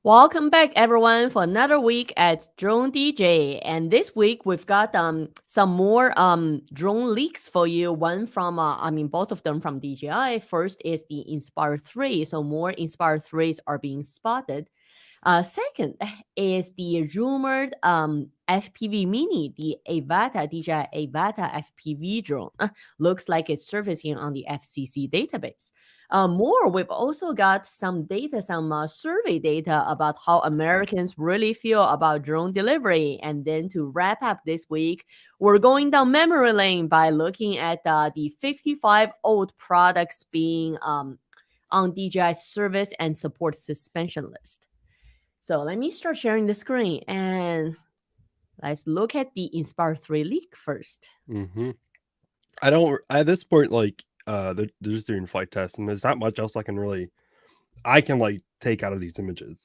Welcome back, everyone, for another week at DroneDJ. And this week we've got some more drone leaks for you. One from, both of them from DJI. First is the Inspire 3. So more Inspire 3s are being spotted. Second is the rumored FPV Mini, the DJI Avata FPV drone. Looks like it's surfacing on the FCC database. More, we've also got some data, some survey data about how Americans really feel about drone delivery. And then to wrap up this week, we're going down memory lane by looking at the 55 old products being on DJI's service and support suspension list. So let me start sharing the screen and let's look at the Inspire 3 leak first. Mm-hmm. I don't at this point they're just doing flight tests, and there's not much else I can take out of these images.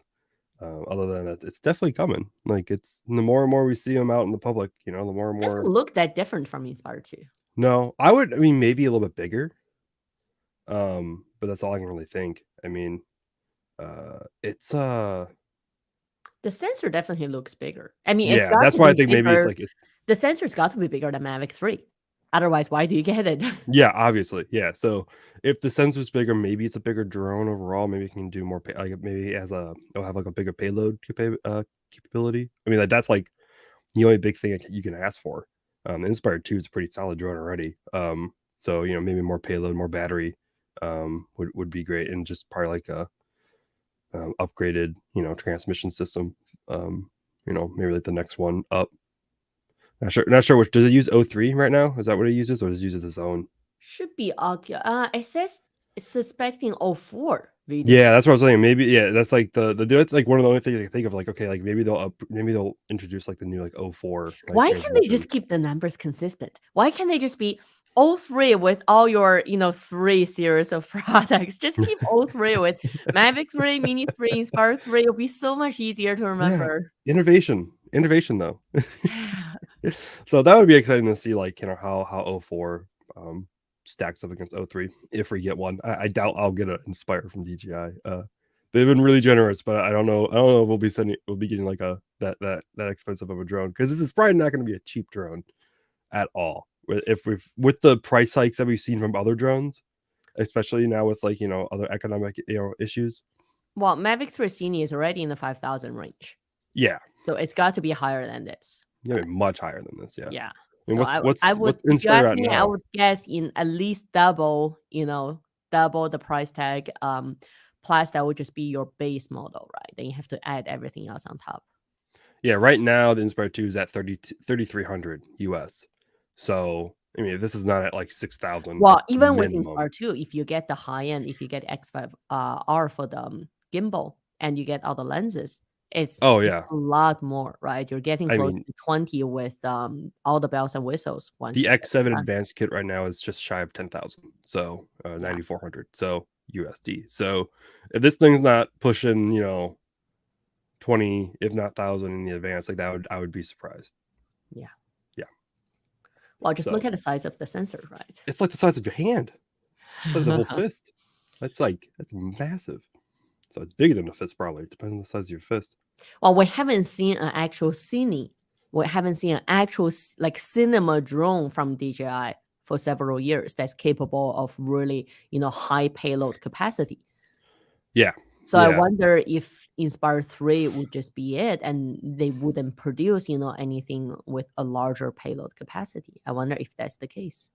Other than that, it's definitely coming. Like it's the more and more we see them out in the public, the more and more. Doesn't look that different from Inspire 2. No, maybe a little bit bigger. But that's all I can really think. It's the sensor definitely looks bigger. It's got that's why I think bigger. Maybe it's like the sensor's got to be bigger than Mavic 3. Otherwise, why do you get it? Yeah, obviously. Yeah. So if the sensor's bigger, maybe it's a bigger drone overall. Maybe it can do more. Maybe it'll have like a bigger payload capability. That's like the only big thing you can ask for. The Inspire 2 is a pretty solid drone already. So maybe more payload, more battery would be great, and just probably like a upgraded transmission system. Maybe like the next one up. Not sure which. Does it use O3 right now? Is that what it uses, or does it use its own? Should be it says suspecting 04. Yeah, that's what I was saying. Maybe that's like that's like one of the only things I can think of. Like, okay, like maybe they'll introduce like the new 04. Like, why can't they just keep the numbers consistent? Why can't they just be 03 with all your 3 series of products? Just keep 03 with Mavic 3, Mini 3, Inspire 3. It'll be so much easier to remember. Yeah. Innovation though. So that would be exciting to see, like, how 04 stacks up against 03 if we get one. I doubt I'll get an Inspire from DJI. They've been really generous, but I don't know if we'll be getting like that expensive of a drone, because this is probably not going to be a cheap drone at all. With the price hikes that we've seen from other drones, especially now with like other economic issues. Well, Mavic 3 Cine is already in the 5,000 range. Yeah. So it's got to be higher than this. Yeah, much higher than this. Yeah. Yeah. What's if you ask me, I would guess in at least double the price tag. Plus that would just be your base model, right? Then you have to add everything else on top. Yeah, right now the Inspire 2 is at 3,300 US. So this is not at like 6,000. Well, even with Inspire 2, if you get the high end, if you get X5R for the gimbal and you get all the lenses, it's a lot more, right? You're getting close to 20 with all the bells and whistles. The X7 Advanced kit right now is just shy of 10,000, so 9,400, so USD. So if this thing's not pushing 20, if not 1,000 in the advanced, like that, I would be surprised. Yeah. Well, just look at the size of the sensor, right? It's like the size of your hand. It's like the whole fist. That's massive. So it's bigger than a fist, probably. It depends on the size of your fist. Well, we haven't seen an actual Cine. We haven't seen an actual cinema drone from DJI for several years that's capable of really, high payload capacity. Yeah. So I wonder if Inspire 3 would just be it, and they wouldn't produce, anything with a larger payload capacity. I wonder if that's the case.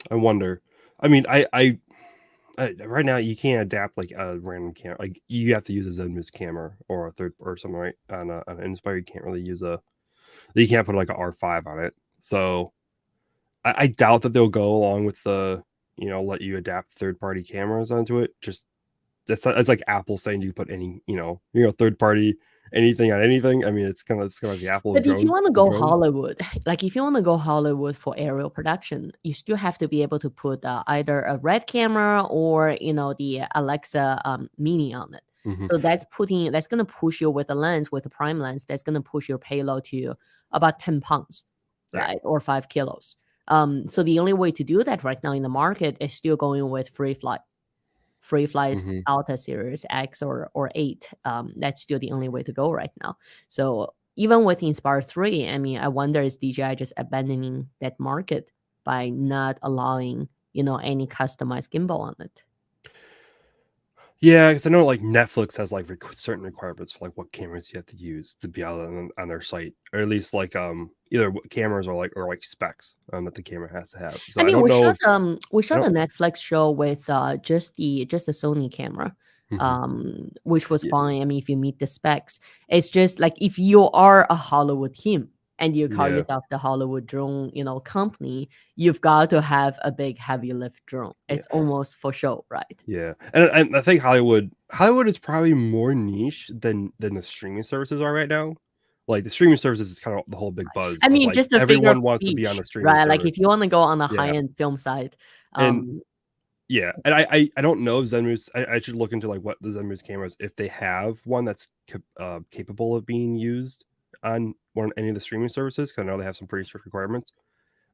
I wonder. I right now you can't adapt like a random camera. Like you have to use a Zenmuse camera or a third or something, right? On an Inspire, you can't really use you can't put like an R5 on it. So I doubt that they'll go along with the let you adapt third-party cameras onto it. Just it's like Apple saying you put any third party anything on anything. It's kind of like the Apple. But if you want to go Hollywood, for aerial production, you still have to be able to put either a Red camera or the Alexa Mini on it. Mm-hmm. So that's going to push you with a lens, with a prime lens. That's going to push your payload to about 10 pounds, right, or 5 kilos. So the only way to do that right now in the market is still going with free flight Free Flies Mm-hmm. Alta Series X or 8. That's still the only way to go right now. So even with Inspire 3, I mean, I wonder is DJI just abandoning that market by not allowing, any customized gimbal on it? Yeah, because I know like Netflix has like certain requirements for like what cameras you have to use to be out on their site, or at least like either cameras or specs that the camera has to have. So I I mean, don't know if we I shot a don't. Netflix show with just the Sony camera, Mhm. which was Yeah, fine. I mean, if you meet the specs, it's just like if you are a Hollywood team and you call yeah, yourself the Hollywood drone, company, you've got to have a big heavy lift drone. yeah, It's almost for show, right? yeah. And I think Hollywood is probably more niche than the streaming services are right now. Like the streaming services is kind of the whole big buzz I of mean, like just a figure of everyone wants to be on speech, the streaming right? Like service. if you want to go on a Yeah, high-end film side, and um, yeah, and I don't know if Zenmuse. I should look into like what the Zenmuse cameras, if they have one that's capable of being used on any of the streaming services. Because I know they have some pretty strict requirements.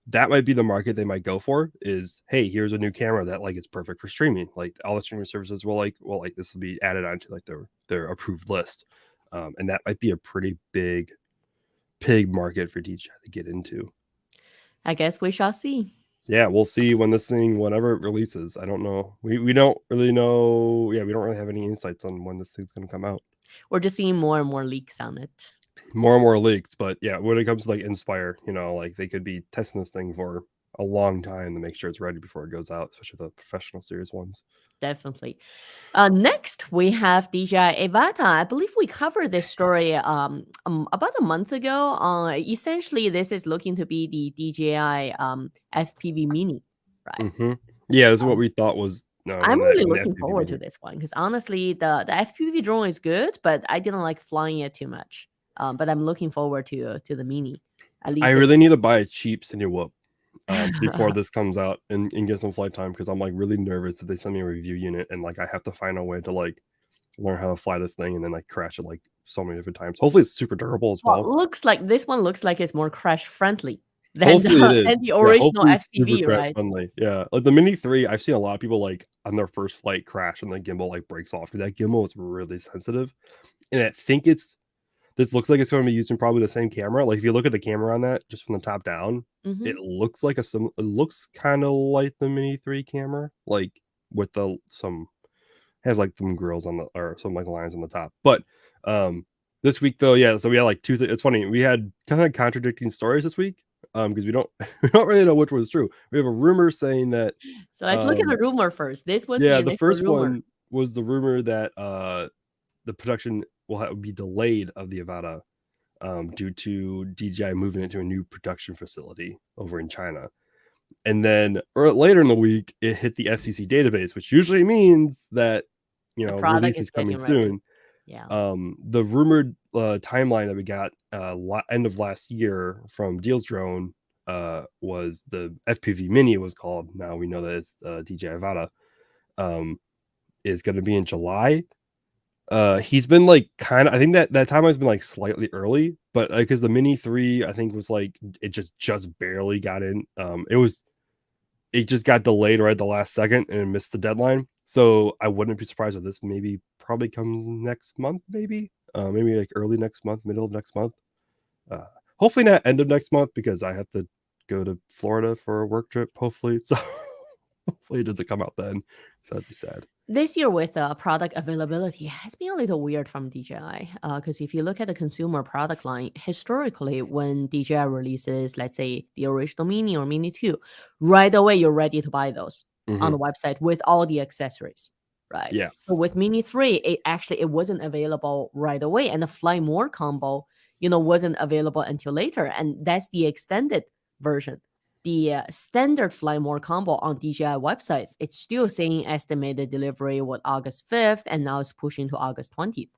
That might be the market they might go for. Is, hey, here's a new camera that like is perfect for streaming. Like all the streaming services will like, well, like this will be added onto like their approved list, and that might be a pretty big market for DJI to get into. I guess we shall see. Yeah, we'll see when this thing, whenever it releases. I don't know. We don't really know. Yeah, we don't really have any insights on when this thing's going to come out. We're just seeing more and more leaks on it. More and more leaks, but yeah, when it comes to like Inspire, like they could be testing this thing for a long time to make sure it's ready before it goes out, especially the professional series ones. Definitely. Next, we have DJI Avata. I believe we covered this story about a month ago. Essentially, this is looking to be the DJI FPV Mini, right? Mm-hmm. Yeah, this is what we thought was I'm when really the looking FPV forward to Mini. this one because honestly, the FPV drone is good, but I didn't like flying it too much. But I'm looking forward to the Mini. At I least really need to buy a cheap Cindy Whoop before this comes out and get some flight time, because I'm like really nervous that they send me a review unit and like I have to find a way to like learn how to fly this thing and then like crash it like so many different times. Hopefully it's super durable as well, well. this one looks like it's more crash friendly than Hopefully it is. than the Yeah, original hopefully it's super FPV, crash right? friendly. Yeah. Like the Mini 3, I've seen a lot of people like on their first flight crash and the gimbal like breaks off, because that gimbal is really sensitive. And I think this looks like it's going to be using probably the same camera. Like if you look at the camera on that just from the top down, Mhm. it looks like it looks kind of like the Mini 3 camera, like with some has like some grills on the, or some like lines on the top. But this week though, yeah, so we had like it's funny, we had kind of contradicting stories this week, because we don't we don't really know which was true. We have a rumor saying that So let's look at the rumor first. This was the yeah, the initial first rumor. one was the rumor that the production will be delayed of the Avata, due to DJI moving into a new production facility over in China. And then later in the week, it hit the FCC database, which usually means that The product release is is coming getting ready. soon. Yeah. The rumored timeline that we got end of last year from Deals Drone was the FPV Mini was called. Now we know that it's DJI Avata. Is going to be in July. He's been like kind of, I think that timeline's been like slightly early, but because the Mini 3 I think was like it just barely got in. It just got delayed right at the last second and missed the deadline. So I wouldn't be surprised if this maybe probably comes next month, maybe like early next month, middle of next month. Uh, Hopefully not end of next month, because I have to go to Florida for a work trip. Hopefully, so hopefully it doesn't come out then. So that'd be sad. This year with product availability has been a little weird from DJI because if you look at the consumer product line, historically when DJI releases, let's say the original Mini or Mini 2, right away you're ready to buy those on Mm-hmm. the website with all the accessories, right? Yeah. So with Mini 3, it wasn't available right away, and the Fly More combo, wasn't available until later, and that's the extended version. The standard Fly More combo on DJI website, it's still saying estimated delivery was August 5th, and now it's pushing to August 20th.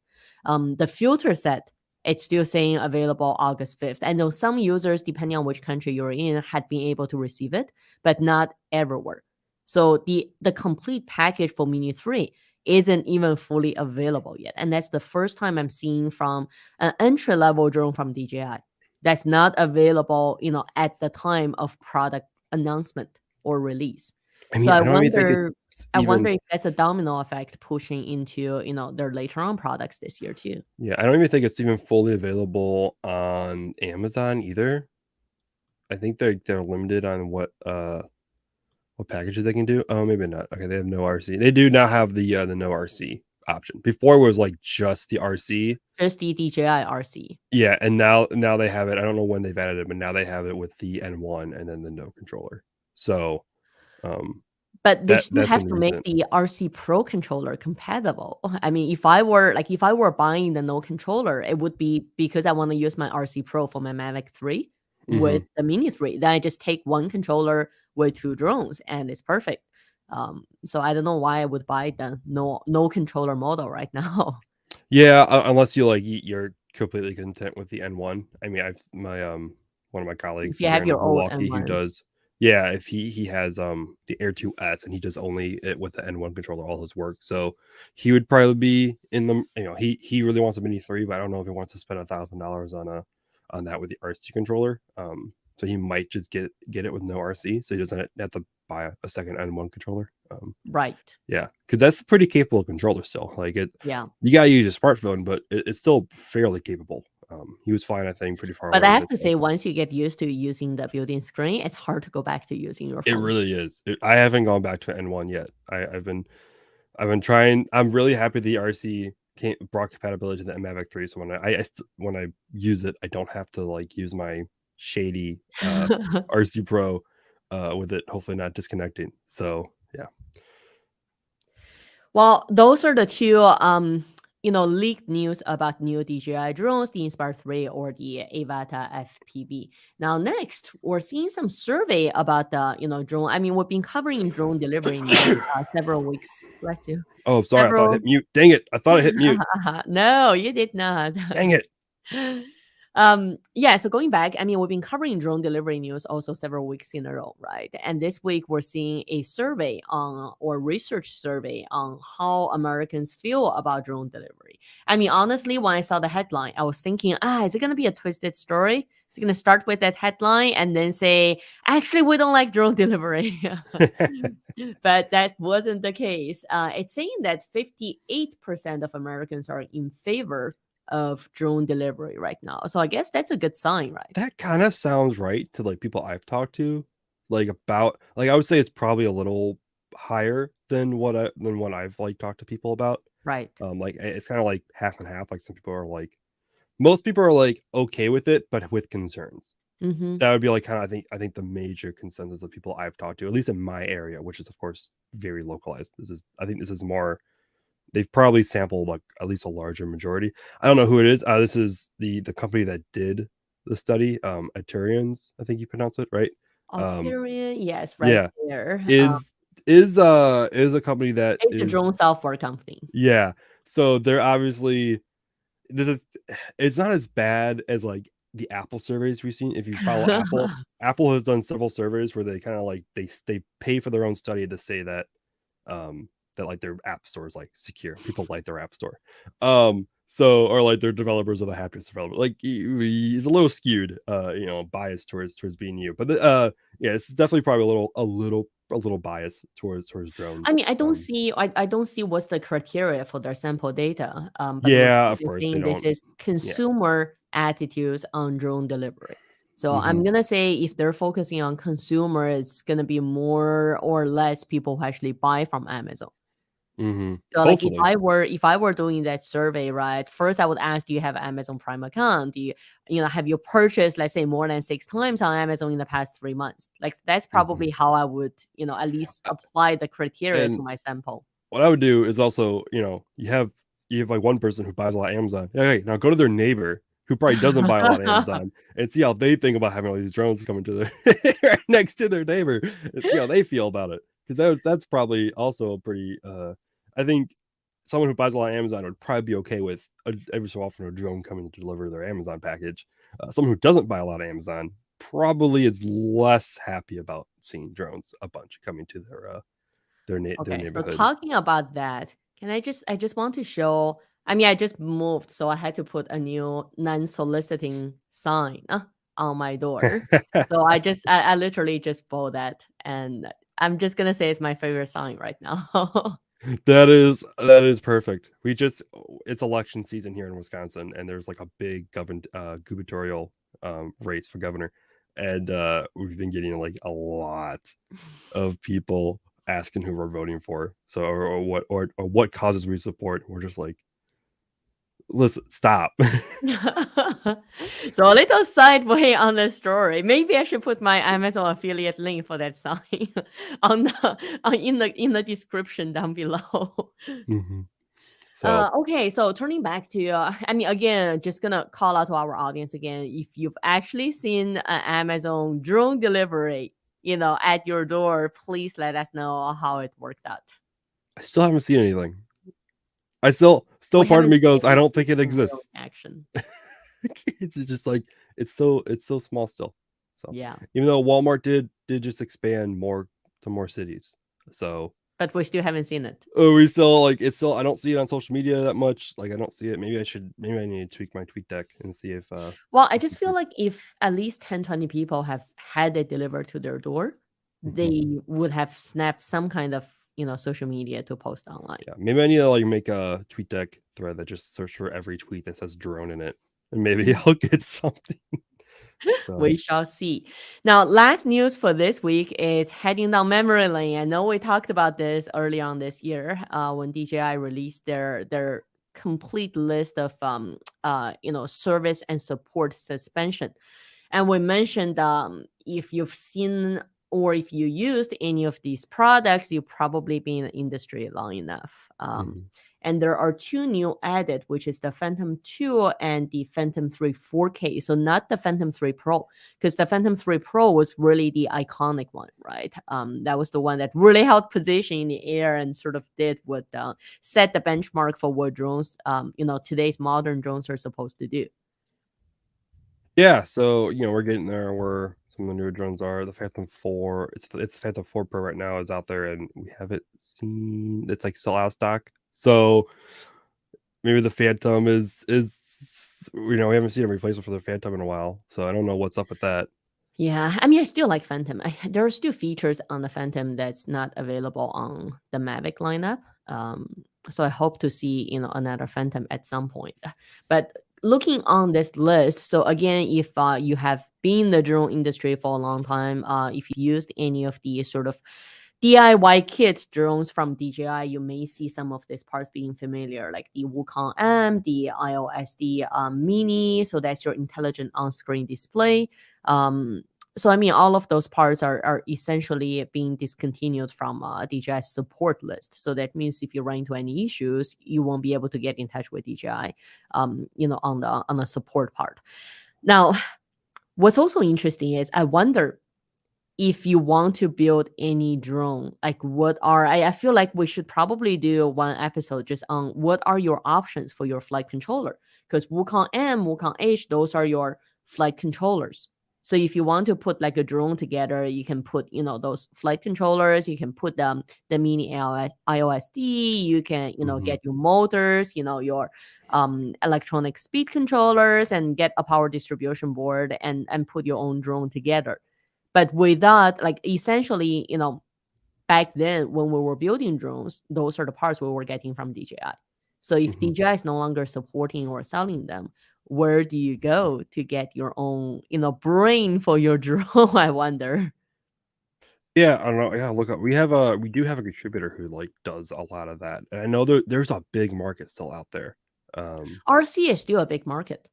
The filter set, it's still saying available August 5th. I know some users, depending on which country you're in, had been able to receive it, but not everywhere. So the complete package for Mini 3 isn't even fully available yet. And that's the first time I'm seeing from an entry-level drone from DJI that's not available, at the time of product announcement or release. I So mean, I don't even think it's I even wonder if that's a domino effect pushing into, their later on products this year too. yeah, I don't even think it's even fully available on Amazon either. I think they're limited on what packages they can do. Oh, maybe not. Okay, they have no RC. They do now have the no RC option. Before it was like just the RC. Just the DJI RC. Yeah, and now they have it. I don't know when they've added it, but now they have it with the N1 and then the no controller. So um But they still that's have been to make recent. the RC Pro controller compatible. I mean, if I were buying the no controller, it would be because I want to use my RC Pro for my Mavic 3 Hmm. with the Mini 3. Then I just take one controller with two drones and it's perfect. So I don't know why I would buy the no controller model right now. Yeah, unless you like you're completely content with the N1. I mean, I've my one of my If colleagues you here have in your old Milwaukee who N1. does yeah, if he has the Air 2S and he does only it with the N1 controller all his work. So he would probably be in the he really wants a Mini 3, but I don't know if he wants to spend $1,000 on that with the RC controller. So he might just get it with no RC, so he doesn't have to buy a second N1 controller. Right. Yeah, because that's a pretty capable controller still. Like it, Yeah. you gotta use a smartphone, but it's still fairly capable. He was flying, I think, pretty far But I away with have it. to So say, once you get used to using the built-in screen, it's hard to go back to using your it phone. really is. I haven't gone back to N1 yet. I've been trying. I'm really happy the RC brought compatibility to the Mavic 3. So when I use it, I don't have to like use my shady RC Pro with it. Hopefully not disconnecting. So yeah. Well, those are the two, leaked news about new DJI drones, the Inspire 3 or the Avata FPV. Now, next, we're seeing some survey about the, drone. I mean, we've been covering drone delivery news several weeks. Bless you. Oh, sorry. I thought I Several. hit mute. Dang it! I thought I hit mute. No, you did not. Dang it! Yeah, so going back, I mean, we've been covering drone delivery news also several weeks in a row, right? And this week we're seeing a survey on or research survey on how Americans feel about drone delivery. I mean, honestly, when I saw the headline, I was thinking, is it gonna be a twisted story? It's gonna start with that headline and then say, actually, we don't like drone delivery. But that wasn't the case. It's saying that 58% of Americans are in favor of drone delivery right now. So I guess that's a good sign, right? That kind of sounds right to like people I've talked to, like about like I would say it's probably a little higher than what I've like talked to people about. Right. Like it's kind of like half and half. Like some people are like, most people are like okay with it, but with concerns. Mm-hmm. That would be like kind of I think the major consensus of people I've talked to, at least in my area, which is of course very localized. I think this is more. They've probably sampled like at least a larger majority. I don't know who it is. This is the company that did the study. Aturians, I think you pronounce it right. Um, Alterian, yes, right yeah, there. is is a company that It's a is drone software company. yeah. So they're obviously this is it's not as bad as like the Apple surveys we've seen. If you follow Apple, Apple has done several surveys where they kind of like they pay for their own study to say um that like their app store is like secure. People like their app store. So or like their developers are the happiest developer. Like he's a little skewed, biased towards being you. But yeah, it's definitely probably a little biased towards I drones. mean, I don't see what's the criteria for their sample data. But it looks Yeah, like of they're course they saying this don't. is Yeah. consumer attitudes on drone delivery. So I'm Hmm. gonna say if they're focusing on consumer, it's gonna be more or less people who actually buy from Amazon. Hmm. So like if Hopefully. I were if I were doing that survey, right? First I would ask, do you have Amazon Prime account? Have you purchased, let's say, more than 6 times on Amazon in the past 3 months? Like that's Hmm. probably how I would, at least apply the criteria to And my sample. what I would do is also, you have like one person who buys a lot of Amazon. Okay, now go to their neighbor who probably doesn't buy a lot of Amazon and see how they think about having all these drones coming to their right next to their neighbor and see how they feel about it. Because that's probably also a pretty I think someone who buys a lot of Amazon would probably be okay with every so often a drone coming to deliver their Amazon package. Someone who doesn't buy a lot of Amazon probably is less happy about seeing drones a bunch coming to their Okay, so neighborhood. talking about that, I just want to show. I mean, I just moved, so I had to put a new non-soliciting sign on my door. So I literally just bought that, and I'm just gonna say it's my favorite sign right now. That is perfect. It's election season here in Wisconsin, and there's like a big gubernatorial race for governor, and we've been getting like a lot of people asking who we're voting for, so or what causes we support. We're just like, listen, stop. So a little sideway on the story. Maybe I should put my Amazon affiliate link for that sign on in the description down below. Mhm. So Okay, so turning back to I mean, again, just gonna call out to our audience again. If you've actually seen an Amazon drone delivery, at your door, please let us know how it worked out. I still haven't seen anything. I still We part of haven't me seen goes, I don't anything think it in real exists. action. It's just like it's so small still. So Yeah, even though Walmart did just expand more to more cities, so but we still haven't seen it. we still like it's still I don't see it on social media that much. Like I don't see it. Maybe I need to tweak my tweet deck and see if Well, I if just feel people. like if at least 10, 20 people have had it delivered to their door, Mhm. they would have snapped some kind of, social media to post online. Yeah, maybe I need to like make a tweet deck thread that just search for every tweet that says drone in it, and maybe I'll get something. So We shall see. Now, last news for this week is heading down memory lane. I know we talked about this early on this year when DJI released their complete list of service and support suspension. And we mentioned if you've seen or if you used any of these products, you've probably been in the industry long enough. mhm. And there are two new added, which is the Phantom 2 and the Phantom 3 4K. So not the Phantom 3 Pro, because the Phantom 3 Pro was really the iconic one, right? That was the one that really held position in the air and sort of did what set the benchmark for what drones, today's modern drones are supposed to do. Yeah, so we're getting there where some of the newer drones are. The Phantom 4, it's the Phantom 4 Pro right now is out there, and we haven't seen it's like still out of stock. So maybe the Phantom is we haven't seen a replacement for the Phantom in a while. So I don't know what's up with that. Yeah, I mean, I still like Phantom. There are still features on the Phantom that's not available on the Mavic lineup. So I hope to see another Phantom at some point. But looking on this list, so again, if you have been in the drone industry for a long time, if you used any of the sort of DIY kit drones from DJI, you may see some of these parts being familiar, like the Wukong M, the IOSD Mini. So that's your intelligent on-screen display. So I mean, all of those parts are essentially being discontinued from DJI support list. So that means if you run into any issues, you won't be able to get in touch with DJI, on the support part. Now, what's also interesting is I wonder if you want to build any drone, like I feel like we should probably do one episode just on what are your options for your flight controller, because Wukong M, Wukong H, those are your flight controllers. So if you want to put like a drone together, you can put those flight controllers, you can put the mini IOSD, you can Mhm. get your motors, your electronic speed controllers, and get a power distribution board and put your own drone together. But with that, like essentially, back then when we were building drones, those are the parts we were getting from DJI. So if Mhm. DJI is no longer supporting or selling them, where do you go to get your own, brain for your drone? I wonder. Yeah, I don't know. Yeah, look, we do have a contributor who like does a lot of that, and I know there's a big market still out there. Um, RC is still a big market.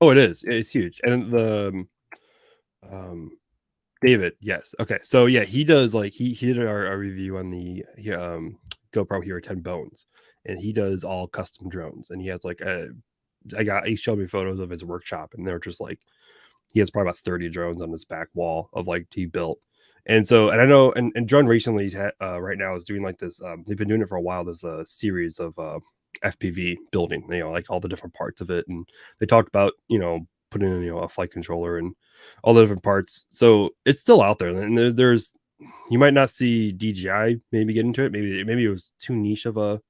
oh, it is. It's huge, and um, David, yes. Okay. So yeah, he does like he did our review on the GoPro Hero 10 Bones, and he does all custom drones, and he has like he showed me photos of his workshop, and they're just like he has probably about 30 drones on his back wall of like he built. And so, and I know, and Drone recently right now is doing like this. They've been doing it for a while. There's a series of FPV building, like all the different parts of it, and they talked about putting in a flight controller and all the different parts. So it's still out there, and there's you might not see DJI maybe get into it. Maybe it was too niche of a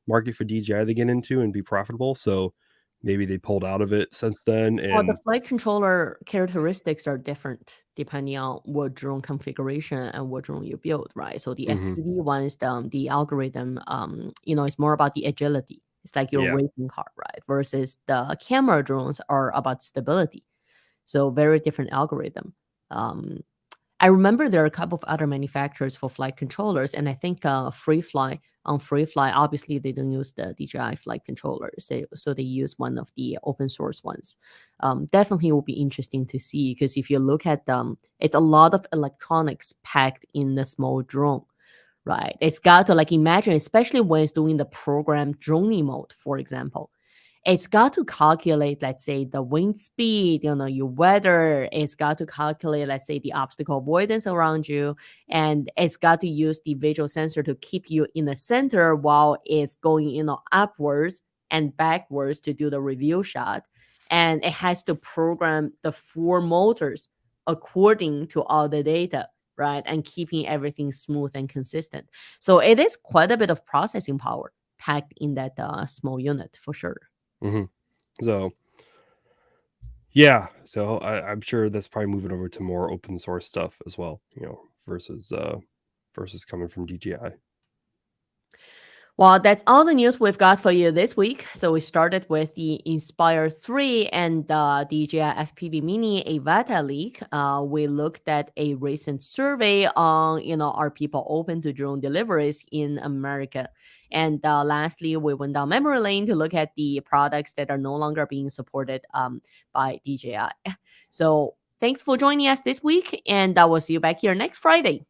market for DJI to get into and be profitable. So maybe they pulled out of it since then. Well, the And flight controller characteristics are different depending on what drone configuration and what drone you build, right? So the mhm, FPV ones, the algorithm, is more about the agility. It's like your yeah, racing car, right? Versus the camera drones are about stability. So very different algorithm. Um, I remember there are a couple of other manufacturers for flight controllers, and I think Free Fly, obviously they don't use the DJI flight controllers, so they use one of the open source ones. Definitely will be interesting to see because if you look at them, it's a lot of electronics packed in the small drone, right? It's got to like imagine, especially when it's doing the program droning mode, for example. It's got to calculate, let's say, the wind speed, your weather. It's got to calculate, let's say, the obstacle avoidance around you. And it's got to use the visual sensor to keep you in the center while it's going, upwards and backwards to do the review shot. And it has to program the 4 motors according to all the data, right? And keeping everything smooth and consistent. So it is quite a bit of processing power packed in that small unit for sure. mhm. So yeah, so I'm sure that's probably moving over to more open source stuff as well, versus coming from DJI. Well, that's all the news we've got for you this week. So we started with the Inspire 3 and the DJI FPV Mini Avata leak. We looked at a recent survey on, are people open to drone deliveries in America? And lastly, we went down memory lane to look at the products that are no longer being supported by DJI. So thanks for joining us this week, and I will see you back here next Friday.